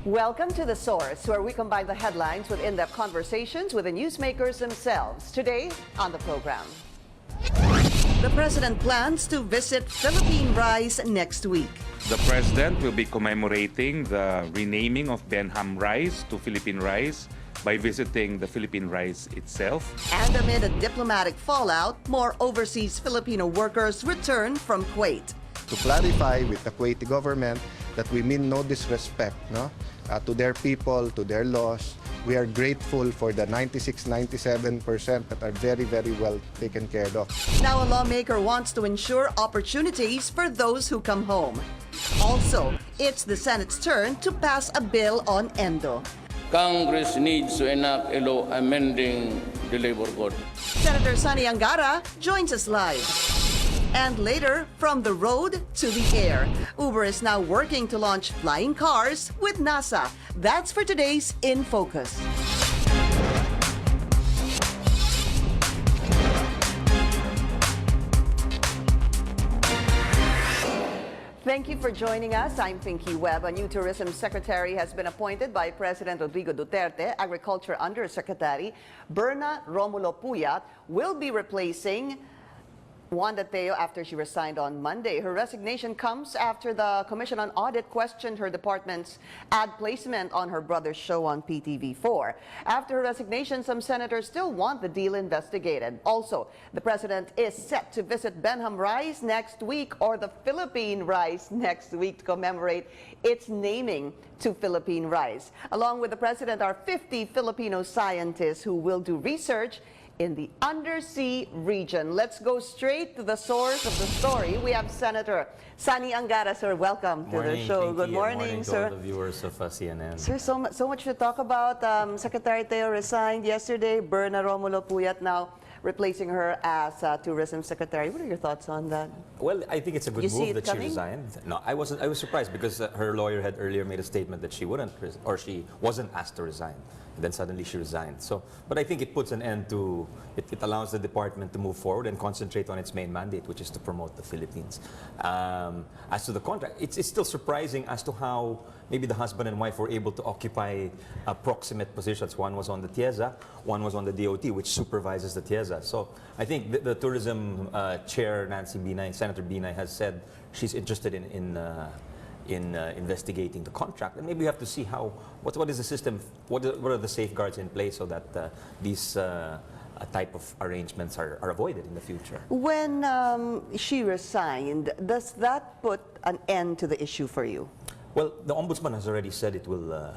Welcome to The Source, where we combine the headlines with in-depth conversations with the newsmakers themselves. Today on the program, the president plans to visit Philippine Rise next week. The president will be commemorating the renaming of Benham Rise to Philippine Rise by visiting the Philippine Rise itself. And amid a diplomatic fallout, more overseas Filipino workers return from Kuwait. To clarify with the Kuwaiti government that we mean no disrespect to their people, to their laws. We are grateful for the 96-97% that are very, very well taken care of. Now a lawmaker wants to ensure opportunities for those who come home. Also, it's the Senate's turn to pass a bill on Endo. Congress needs to enact a law amending the labor code. Senator Sonny Angara joins us live. And later, from the road to the air, Uber is now working to launch flying cars with NASA. That's for today's In Focus. Thank you for joining us. I'm Pinky Webb. A new tourism secretary has been appointed by President Rodrigo Duterte. Agriculture Undersecretary Berna Romulo Puyat will be replacing Wanda Teo after she resigned on Monday. Her resignation comes after the Commission on Audit questioned her department's ad placement on her brother's show on PTV4. After her resignation, some senators still want the deal investigated. Also, the president is set to visit Benham Rise next week, or the Philippine Rise next week, to commemorate its naming to Philippine Rise. Along with the president are 50 Filipino scientists who will do research in the undersea region. Let's go straight to the source of the story. We have Senator Sonny Angara, sir. Welcome to the show. Pinky. Good morning, sir. To all the viewers of CNN. Sir, so much to talk about. Secretary Teo resigned yesterday. Berna Romulo Puyat now replacing her as tourism secretary. What are your thoughts on that? Well, I think it's a good move that she coming? resigned. No, I was surprised because her lawyer had earlier made a statement that she wouldn't, or she wasn't asked to resign. And then suddenly she resigned. So, but I think it puts an end to, it allows the department to move forward and concentrate on its main mandate, which is to promote the Philippines. As to the contract, it's still surprising as to how maybe the husband and wife were able to occupy proximate positions. One was on the TIEZA, one was on the DOT, which supervises the TIEZA. So I think the tourism chair, Nancy Binay, Senator Binay, has said she's interested in investigating the contract, and maybe we have to see how what is the system, what are the safeguards in place so that these type of arrangements are avoided in the future. When she resigned, does that put an end to the issue for you? Well, the ombudsman has already said it will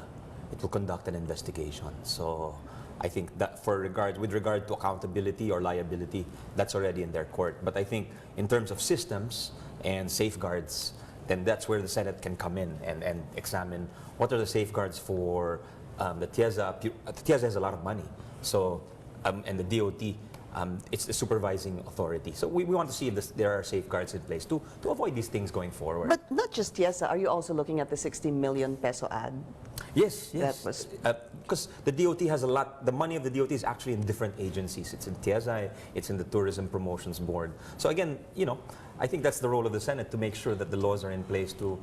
conduct an investigation. So I think that with regard to accountability or liability, that's already in their court. But I think in terms of systems and safeguards, then that's where the Senate can come in and examine what are the safeguards for the TIEZA. The TIEZA has a lot of money, so and the DOT, it's the supervising authority. So we want to see if there are safeguards in place to avoid these things going forward. But not just TIEZA, are you also looking at the 60 million peso ad? Yes. Because the DOT has a lot. The money of the DOT is actually in different agencies. It's in TIEZA, it's in the Tourism Promotions Board. So again, I think that's the role of the Senate, to make sure that the laws are in place to,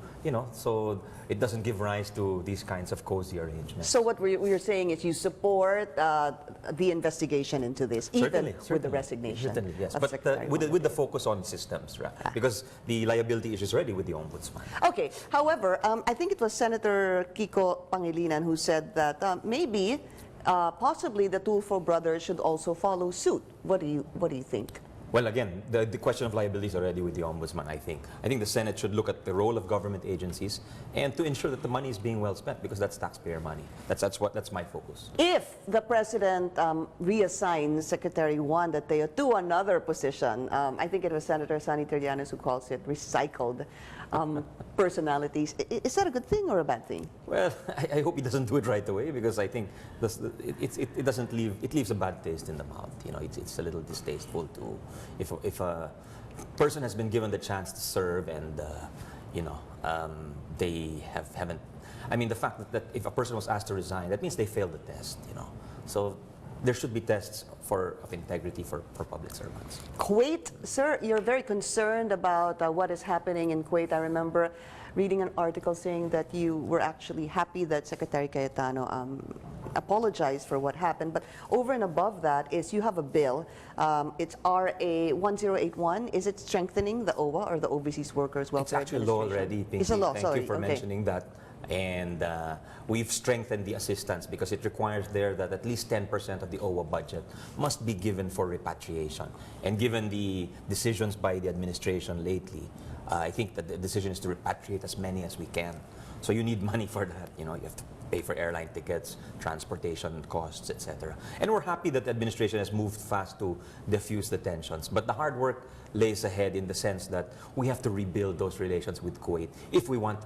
so it doesn't give rise to these kinds of cozy arrangements. So what we're saying is you support the investigation into this, Certainly. with the resignation. Certainly, yes. of But Secretary with the focus on systems, right? Because the liability issue is already with the ombudsman. Okay. However, I think it was Senator Kiko Pangilinan who said that maybe, possibly, the Tulfo brothers should also follow suit. What do you think? Well, again, the question of liability is already with the ombudsman, I think. I think the Senate should look at the role of government agencies and to ensure that the money is being well spent, because that's taxpayer money. That's my focus. If the president reassigns Secretary Wanda Teo to another position, I think it was Senator Sonny Trillanes who calls it recycled personalities. Is that a good thing or a bad thing? Well, I hope he doesn't do it right away, because I think it doesn't leaves a bad taste in the mouth. It's a little distasteful to if a person has been given the chance to serve and they haven't. I mean, the fact that if a person was asked to resign, that means they failed the test. So there should be tests of integrity for public servants. Kuwait, sir, you're very concerned about what is happening in Kuwait. I remember reading an article saying that you were actually happy that Secretary Cayetano apologized for what happened. But over and above that is you have a bill. It's RA 1081. Is it strengthening the OWA or the Overseas Workers Welfare It's actually law Administration? already. Pinky. It's a law, Thank sorry. you for Okay. mentioning that. And we've strengthened the assistance because it requires there that at least 10% of the OWA budget must be given for repatriation. And given the decisions by the administration lately, I think that the decision is to repatriate as many as we can. So you need money for that. You know, you have to pay for airline tickets, transportation costs, etc. And we're happy that the administration has moved fast to diffuse the tensions. But the hard work lays ahead in the sense that we have to rebuild those relations with Kuwait if we want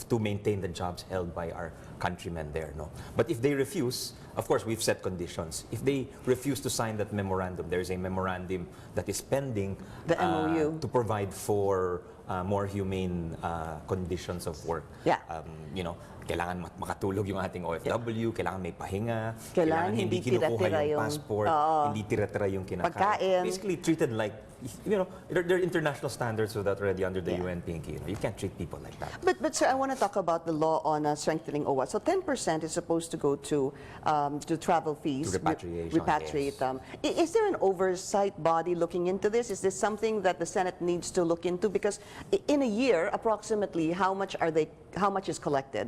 to maintain the jobs held by our countrymen there. No? But if they refuse, of course, we've set conditions. If they refuse to sign that memorandum, there's a memorandum that is pending The MOU. to provide for more humane conditions of work. Yeah. You know, kailangan makatulog yung ating OFW, kailangan may pahinga, Kailangan hindi kinukuha tira-tira yung yung- passport, Oo. hindi tira-tira yung kinakain. Pagkain. Basically treated like, you know, there are international standards for that already under the Yeah. UN, Pinky. You know, you can't treat people like that. But sir, I want to talk about the law on strengthening OWA. So 10% is supposed to go to travel fees. To repatriation, Repatriate yes. them. Is there an oversight body looking into this? Is this something that the Senate needs to look into? Because in a year, approximately, how much is collected?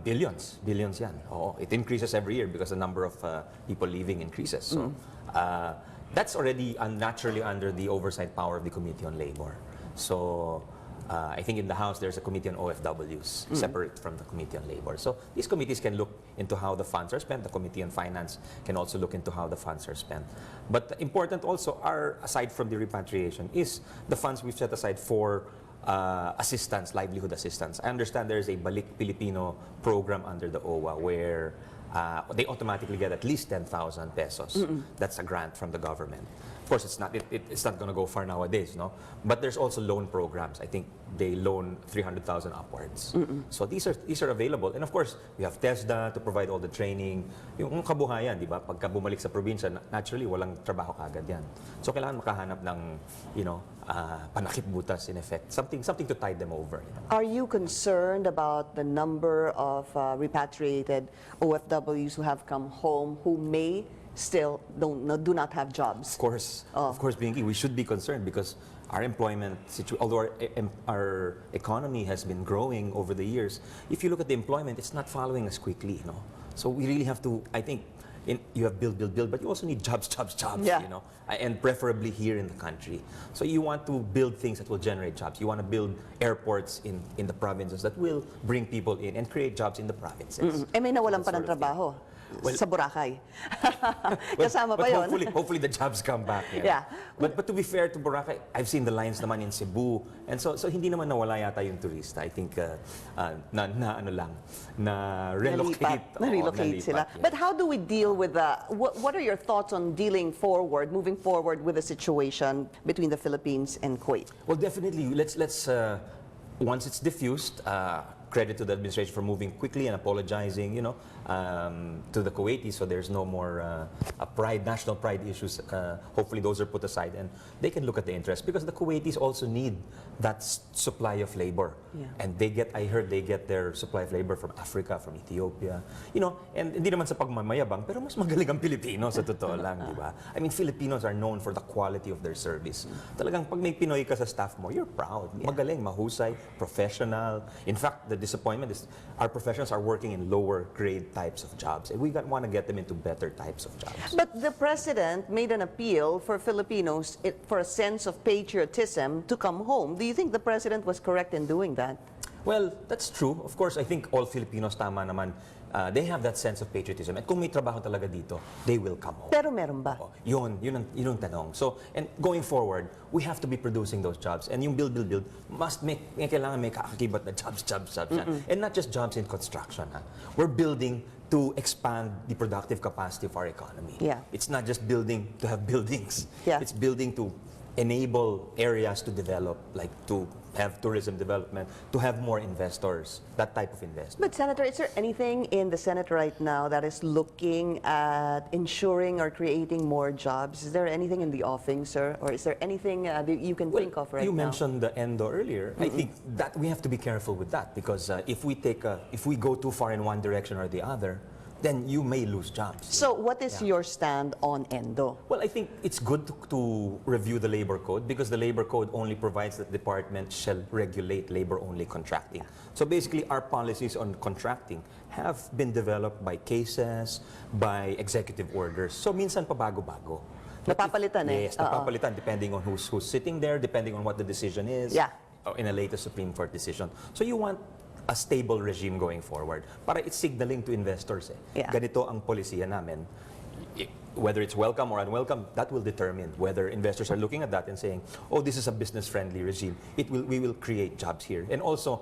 Billions yan. Oo, it increases every year because the number of people leaving increases. So that's already naturally under the oversight power of the Committee on Labor. So I think in the House there's a Committee on OFWs separate from the Committee on Labor. So these committees can look into how the funds are spent. The Committee on Finance can also look into how the funds are spent. But important also are, aside from the repatriation, is the funds we've set aside for assistance, livelihood assistance. I understand there's a Balik Filipino program under the OWA where they automatically get at least 10,000 pesos. That's a grant from the government. Of course, it's not going to go far nowadays, no? But there's also loan programs. I think they loan 300,000 upwards. So these are available. And of course, we have TESDA to provide all the training. Yung kabuhayan, di ba? Pagka bumalik sa probinsya, naturally, walang trabaho kagad yan. So kailangan makahanap ng, you know, panakip butas in effect. Something to tide them over. You know? Are you concerned about the number of repatriated OFWs who have come home who may still do not have jobs? Of course, Binky, we should be concerned because our employment situation, although our economy has been growing over the years, if you look at the employment, it's not following us quickly, you know. So we really have to, I think, you have build, but you also need jobs, Yeah. you know, and preferably here in the country. So you want to build things that will generate jobs. You want to build airports in the provinces that will bring people in and create jobs in the provinces. May nawalan pa That ng sort of thing. trabaho Well- sa Boracay. Well, Kasama pa but yun. hopefully the jobs come back. Yeah. But to be fair to Boracay, I've seen the lines naman in Cebu, and so hindi naman nawala yata yung turista. I think na relocate. Na-relocate sila. yeah. But how do we deal with what are your thoughts on moving forward with the situation between the Philippines and Kuwait? Well, definitely. Let's once it's diffused, credit to the administration for moving quickly and apologizing, you know, to the Kuwaitis, so there's no more national pride issues. Hopefully those are put aside and they can look at the interest because the Kuwaitis also need that supply of labor. Yeah. And I heard they get their supply of labor from Africa, from Ethiopia, you know, and hindi naman sa pagmamayabang, pero mas magaling ang Pilipino sa totoo lang, di ba? I mean, Filipinos are known for the quality of their service. Talagang pag may Pinoy ka sa staff mo, you're proud. Magaling, mahusay, professional. In fact, the disappointment is our professionals are working in lower grade types of jobs, and we want to get them into better types of jobs. But the president made an appeal for Filipinos for a sense of patriotism to come home. Do you think the president was correct in doing that? Well, that's true. Of course, I think all Filipinos, tama naman, they have that sense of patriotism. At kung may trabaho talaga dito, they will come home. Pero meron ba? Yun ang tanong. So, and going forward, we have to be producing those jobs. And yung build, kailangan may kakakibat na jobs yan. And not just jobs in construction. Ha? We're building to expand the productive capacity of our economy. Yeah. It's not just building to have buildings. Yeah. It's building to enable areas to develop, like to have tourism development, to have more investors, that type of investment. But Senator, is there anything in the Senate right now that is looking at ensuring or creating more jobs? Is there anything in the offing, sir? Or is there anything that you can think of right you now? mentioned the Endo earlier. I think that we have to be careful with that, because if we go too far in one direction or the other, then you may lose jobs. So what is your stand on Endo? Well, I think it's good to review the labor code, because the labor code only provides that the department shall regulate labor-only contracting. So basically, our policies on contracting have been developed by cases, by executive orders. So minsan pabago-bago. Napapalitan eh. Yes, napapalitan depending on who's sitting there, depending on what the decision is. Yeah. In a latest Supreme Court decision. So you want a stable regime going forward. Para it's signaling to investors Yeah. ganito ang polisiya namin. Whether it's welcome or unwelcome, that will determine whether investors are looking at that and saying, oh, this is a business-friendly regime. We will create jobs here. And also,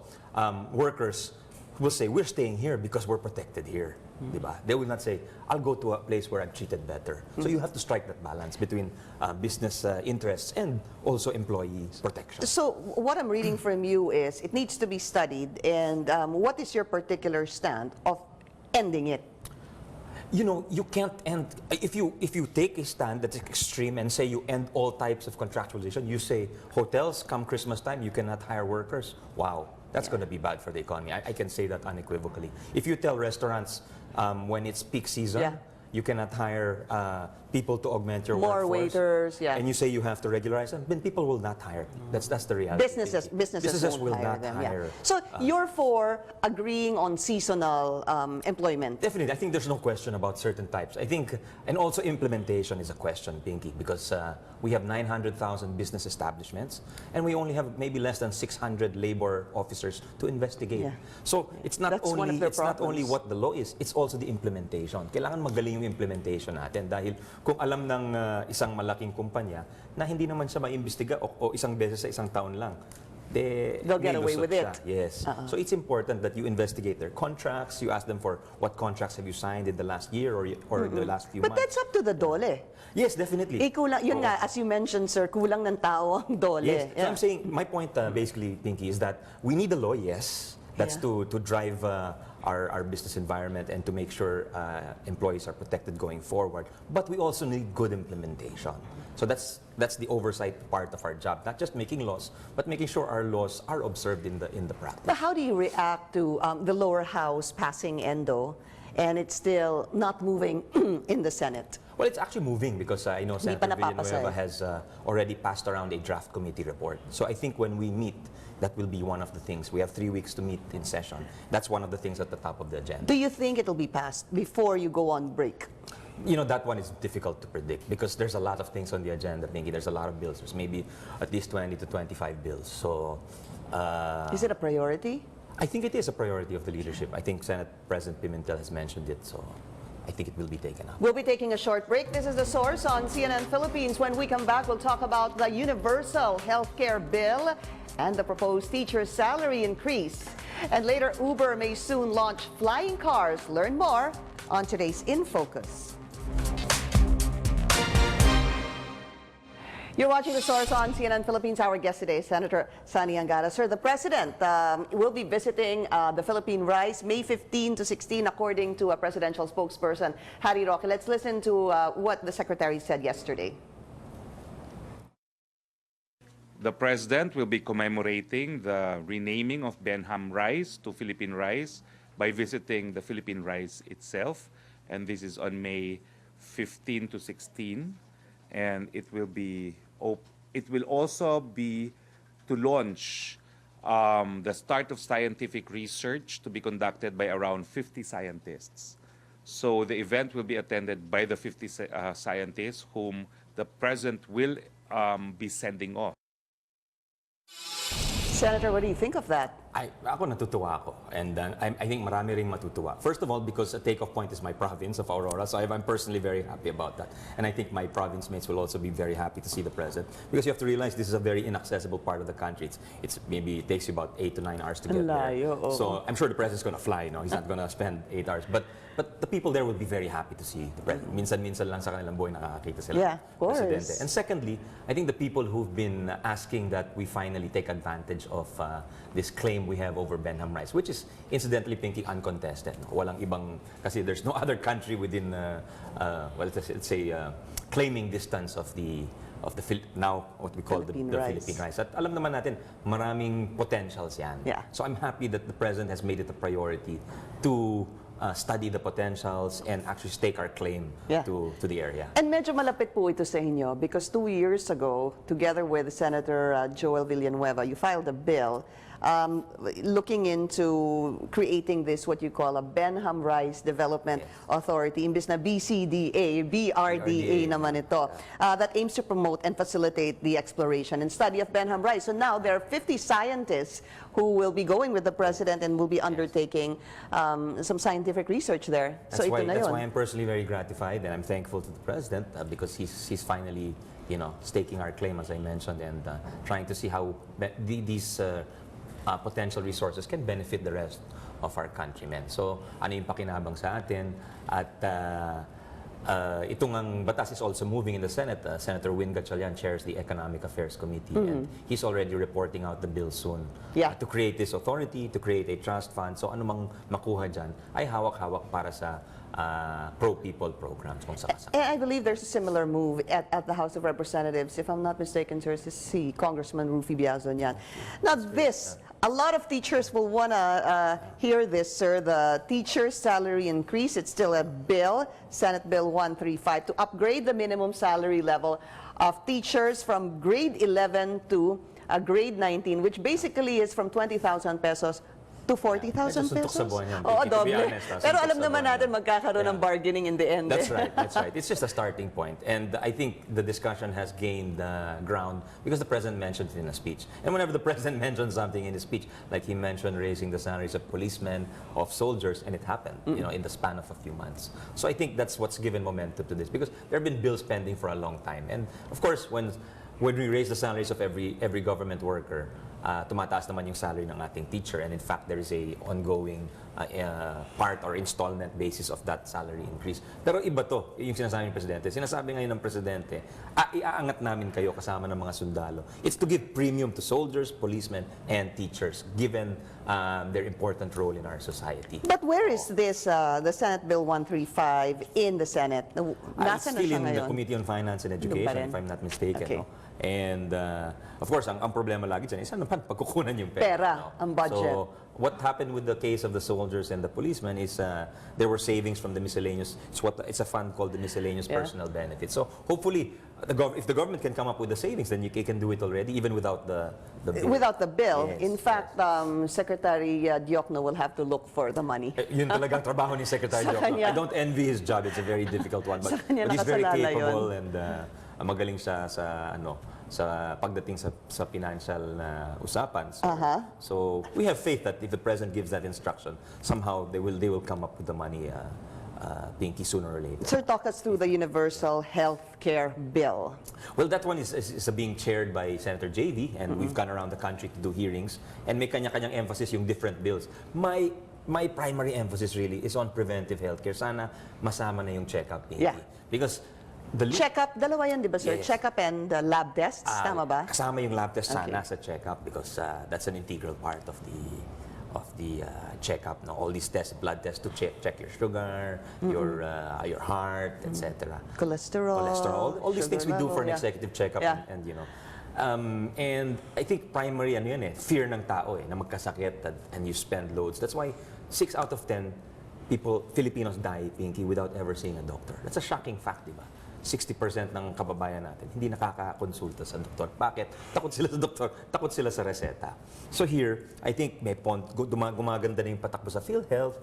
workers will say, we're staying here because we're protected here. Diba? They will not say, I'll go to a place where I'm treated better. So you have to strike that balance between business interests and also employee protection. So what I'm reading from you is it needs to be studied, and what is your particular stand of ending it? You know, you can't end, if you take a stand that's extreme and say you end all types of contractualization, you say hotels come Christmas time, you cannot hire workers. Wow, that's going to be bad for the economy. I can say that unequivocally. If you tell restaurants when it's peak season, you cannot hire people to augment your More workforce. waiters, And you say you have to regularize them, then people will not hire. That's the reality. Businesses will won't not them, hire. So you're for agreeing on seasonal employment? Definitely. I think there's no question about certain types. I think, and also implementation is a question, Pinky, because we have 900,000 business establishments, and we only have maybe less than 600 labor officers to investigate. Yeah. So it's not That's one of only their not only problems. what the law is, it's also the implementation. Kailangan magaling yung implementation natin, dahil kung alam ng isang malaking kumpanya na hindi naman siya maimbestiga o isang beses sa isang taon lang, they'll get away with it. Yes. So it's important that you investigate their contracts. You ask them for what contracts have you signed in the last year or the last few But months. that's up to the DOLE. Yes, definitely. Kulang, yun nga, as you mentioned, sir, kulang ng tao ang DOLE. Yes. So I'm saying, my point basically, Pinky, is that we need a law, yes. That's to drive our business environment and to make sure employees are protected going forward. But we also need good implementation. So that's the oversight part of our job, not just making laws, but making sure our laws are observed in the practice. But how do you react to the lower house passing Endo and it's still not moving in the Senate? Well, it's actually moving, because I know Hindi pa Senator napapasa Villanueva eh. has already passed around a draft committee report. So I think when we meet, that will be one of the things. We have 3 weeks to meet in session. That's one of the things at the top of the agenda. Do you think it'll be passed before you go on break? You know, that one is difficult to predict, because there's a lot of things on the agenda, Pinky. There's a lot of bills. There's maybe at least 20 to 25 bills. So, Is it a priority? I think it is a priority of the leadership. I think Senate President Pimentel has mentioned it, so I think it will be taken up. We'll be taking a short break. This is The Source on CNN Philippines. When we come back, we'll talk about the Universal Healthcare Bill and the proposed teacher salary increase. And later, Uber may soon launch flying cars. Learn more on today's In Focus. You're watching The Source on CNN Philippines. Our guest today is Senator Sonny Angara. Sir, the President will be visiting the Philippine Rise May 15 to 16, according to a presidential spokesperson, Harry Roque. Let's listen to what the Secretary said yesterday. The President will be commemorating the renaming of Benham Rise to Philippine Rise by visiting the Philippine Rise itself. And this is on May 15 to 16. And it will also be to launch the start of scientific research to be conducted by around 50 scientists. So the event will be attended by the 50 scientists whom the President will be sending off. Senator, what do you think of that? Ako natutuwa ako, and I think marami ring matutuwa. First of all, because a takeoff point is my province of Aurora, so I'm personally very happy about that. And I think my province mates will also be very happy to see the president, because you have to realize this is a very inaccessible part of the country. It's maybe it takes you about 8 to 9 hours to get there. So I'm sure the president's going to fly, he's not going to spend 8 hours. But the people there will be very happy to see the president. Minsan-minsan lang sa kanilang buhay nakakakita sila ng presidente. And secondly, I think the people who've been asking that we finally take advantage of this claim we have over Benham Rise, which is incidentally thinking uncontested. Walang ibang, kasi there's no other country within, let's say, claiming distance of the now what we call the Philippine Rise. At alam naman natin, maraming potentials yan. Yeah. So I'm happy that the president has made it a priority to study the potentials and actually stake our claim to the area. And medyo malapit po ito sa inyo because 2 years ago, together with Senator Joel Villanueva, you filed a bill looking into creating this, what you call a Benham Rise Development Authority, imbis na BCDA, BRDA naman ito, that aims to promote and facilitate the exploration and study of Benham Rise. So now there are 50 scientists who will be going with the president and will be undertaking some scientific research there. That's so why, ito na that's yun. why I'm personally very gratified, and I'm thankful to the president because he's finally, staking our claim, as I mentioned, and trying to see how these potential resources can benefit the rest of our countrymen. So, ano yung pakinabang sa atin? At itong ang batas is also moving in the Senate. Senator Win Gatchalian chairs the Economic Affairs Committee, and he's already reporting out the bill soon to create this authority, to create a trust fund. So, anumang makuha dyan ay hawak-hawak para sa pro-people programs kung sakasakali. And I believe there's a similar move at the House of Representatives. If I'm not mistaken, sir, to see Congressman Rufy Biazon yan. Now this, a lot of teachers will want to hear this, sir. The teacher's salary increase, it's still a bill, Senate Bill 135, to upgrade the minimum salary level of teachers from grade 11 to grade 19, which basically is from 20,000 pesos to 40,000 Medyo suntok pesos? sa buwan yan. Oo, To be doble. honest, Pero suntok alam sa naman buwan natin yan. magkakaroon ng bargaining in the end. That's right, that's right. It's just a starting point. And I think the discussion has gained ground because the president mentioned it in a speech. And whenever the president mentions something in his speech, like he mentioned raising the salaries of policemen, of soldiers, and it happened, in the span of a few months. So I think that's what's given momentum to this because there have been bills pending for a long time. And of course, when we raise the salaries of every government worker, tumataas naman yung salary ng ating teacher, and in fact there is a ongoing part or installment basis of that salary increase. Pero iba to, yung sinasabi ng presidente. Sinasabi ngayon ng presidente, iaangat namin kayo kasama ng mga sundalo. It's to give premium to soldiers, policemen, and teachers, given their important role in our society. But where is this, the Senate Bill 135 in the Senate? It's Nasaan na still siya in the ngayon? Committee on Finance and Doon pa Education, rin? if I'm not mistaken. Okay. No? And of course, ang problema lagi dyan is ano naman pagkukunan yung pera. Pera, no? ang budget. So, what happened with the case of the soldiers and the policemen is there were savings from the miscellaneous, it's a fund called the miscellaneous personal benefits. So hopefully, if the government can come up with the savings, then you can do it already, even without the bill. Without the bill. Yes, In fact, Secretary Diokno will have to look for the money. Yun talagang trabaho ni Secretary Sa Diokno. kanya. I don't envy his job. It's a very difficult one. But kanya he's very nakasalala capable yun. and magaling siya sa pagdating sa financial usapan. So we have faith that if the president gives that instruction, somehow they will come up with the money, Pinky, sooner or later. Sir, talk us through the Universal Health Care Bill. Well, that one is being chaired by Senator JV, and we've gone around the country to do hearings, and may kanya-kanyang emphasis yung different bills. My primary emphasis really is on preventive healthcare. Sana masama na yung check-up, Pinky. Yeah. Because Check-up, dalawa yan, di ba, sir? Yes. Check-up and lab tests, tama ba? Kasama yung lab test sana Okay. sa check-up because that's an integral part of the check-up. No? All these tests, blood tests to check your sugar, your heart, etc. Cholesterol, all these things we sugar do for level, an yeah. executive check-up, Yeah. and and I think primary fear ng tao na magkasakit and you spend loads. That's why 6 out of 10 Filipinos die, Pinky, without ever seeing a doctor. That's a shocking fact, di ba? 60% ng kababayan natin hindi nakakakonsulta sa doktor. Bakit? Takot sila sa doktor, takot sila sa reseta. So here, I think may gumaganda na yung patakbo sa PhilHealth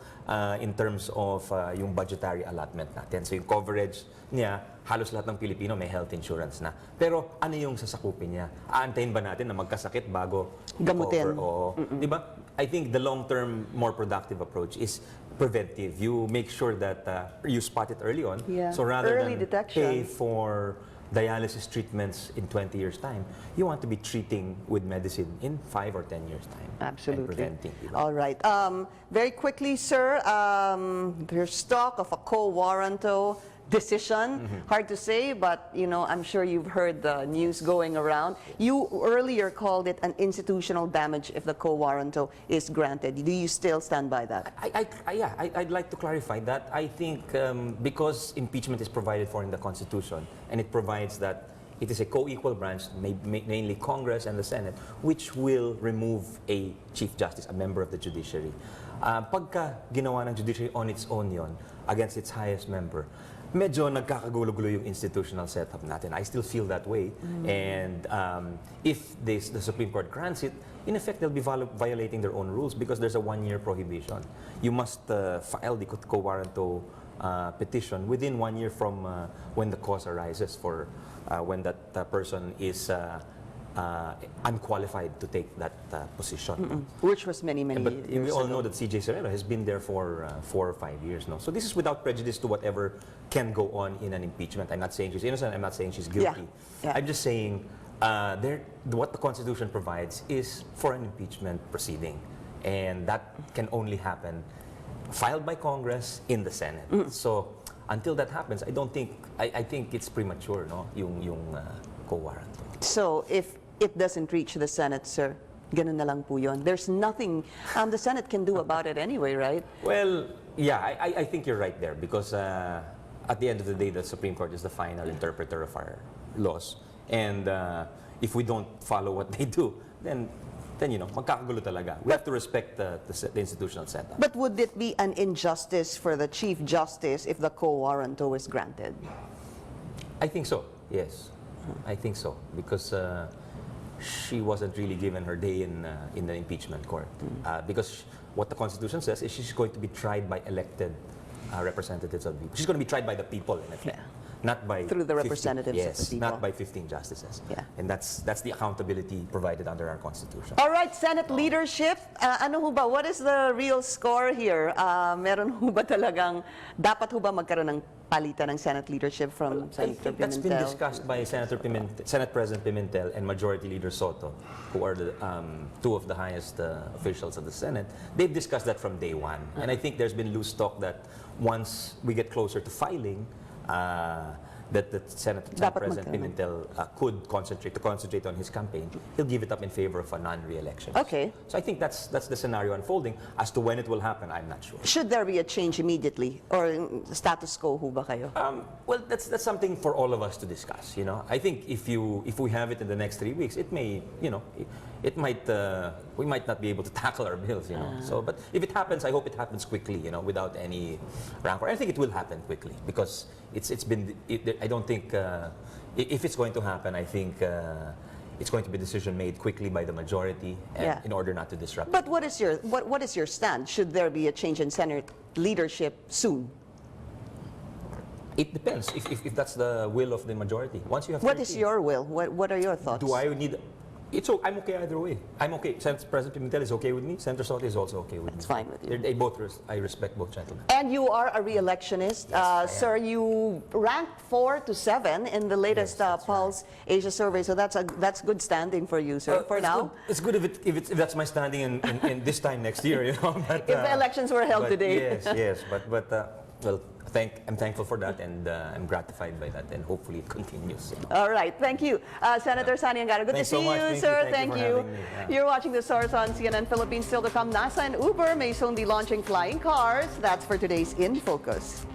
in terms of yung budgetary allotment natin. So yung coverage niya, halos lahat ng Pilipino may health insurance na. Pero ano yung sasakupin niya? Aantayin ba natin na magkasakit bago Gamutin. o di ba? I think the long-term, more productive approach is preventive. You make sure that you spot it early on. Yeah. So rather Early than detection. pay for dialysis treatments in 20 years' time, you want to be treating with medicine in 5 or 10 years' time. Absolutely. And preventing. Diba? All right. Very quickly, sir, there's talk of a co-warranto decision. Hard to say, but I'm sure you've heard the news going around. You earlier called it an institutional damage if the co-warranto is granted. Do you still stand by that? I'd like to clarify that. I think because impeachment is provided for in the Constitution, and it provides that it is a co-equal branch, mainly Congress and the Senate, which will remove a Chief Justice, a member of the judiciary. Pagka ginawa ng judiciary on its own yon, against its highest member, medyo nagkakagulo-gulo yung institutional setup natin. I still feel that way. And if the Supreme Court grants it, in effect, they'll be violating their own rules because there's a 1-year prohibition. You must file the co-warranto petition within 1 year from when the cause arises for when that person is unqualified to take that position. Which was many But years we all ago. know that CJ Serrero has been there for 4 or 5 years now. So this is without prejudice to whatever can go on in an impeachment. I'm not saying she's innocent. I'm not saying she's guilty. Yeah. I'm just saying what the Constitution provides is for an impeachment proceeding. And that can only happen filed by Congress in the Senate. So until that happens, I think it's premature, no? Yung co-warranto. So if it doesn't reach the Senate, sir, ganun na lang po yun. There's nothing the Senate can do about it anyway, right? Well, yeah, I think you're right there because at the end of the day, the Supreme Court is the final interpreter of our laws. And if we don't follow what they do, then magkakagulo talaga. We have to respect the institutional setup. But would it be an injustice for the Chief Justice if the co-warranto is granted? I think so, yes. I think so because she wasn't really given her day in the impeachment court. Because what the Constitution says is she's going to be tried by elected representatives of the people. She's going to be tried by the people, in effect. Yeah. Not by Through the 15, representatives yes, of the people. not by 15 justices. Yeah. And that's the accountability provided under our Constitution. All right, Senate leadership, ano ho ba? What is the real score here? Meron ho ba talagang, dapat ho ba magkaroon ng palitan ng Senate leadership from I Senator think that's been Pimentel? discussed by Senate President Pimentel and Majority Leader Soto, who are the two of the highest officials of the Senate. They've discussed that from day one. And I think there's been loose talk that once we get closer to filing, that Senate President Pimentel could concentrate on his campaign, he'll give it up in favor of a non-re-election. Okay. So I think that's the scenario unfolding. As to when it will happen, I'm not sure. Should there be a change immediately? Or status quo ho ba kayo? Well, that's something for all of us to discuss. I think if we have it in the next 3 weeks, it may, it might we might not be able to tackle our bills. So, but if it happens, I hope it happens quickly. Without any rancor. I think it will happen quickly because it's been. I don't think if it's going to happen, I think it's going to be a decision made quickly by the majority in order not to disrupt. But what is your stand? Should there be a change in Senate leadership soon? It depends if that's the will of the majority. Once you have What 13, is your will? What are your thoughts? do I need? I'm okay either way. I'm okay. Senator President Pimentel is okay with me. Senator Soto is also okay with me. It's fine with you. They both. I respect both gentlemen. And you are a re-electionist. Yes, Sir, you ranked 4 to 7 in the latest Pulse Asia survey, so that's good standing for you, sir, for it's now. Good. It's good if that's my standing in this time next year. But, If the elections were held today. Yes. But well, I'm thankful for that, and I'm gratified by that, and hopefully it continues. All right, thank you. Senator Sonny Angara, good Thanks to see so much. you, Thank sir. you. Thank you for having me. Yeah. You're watching The Source on CNN Philippines. Still to come, NASA and Uber may soon be launching flying cars. That's for today's In Focus.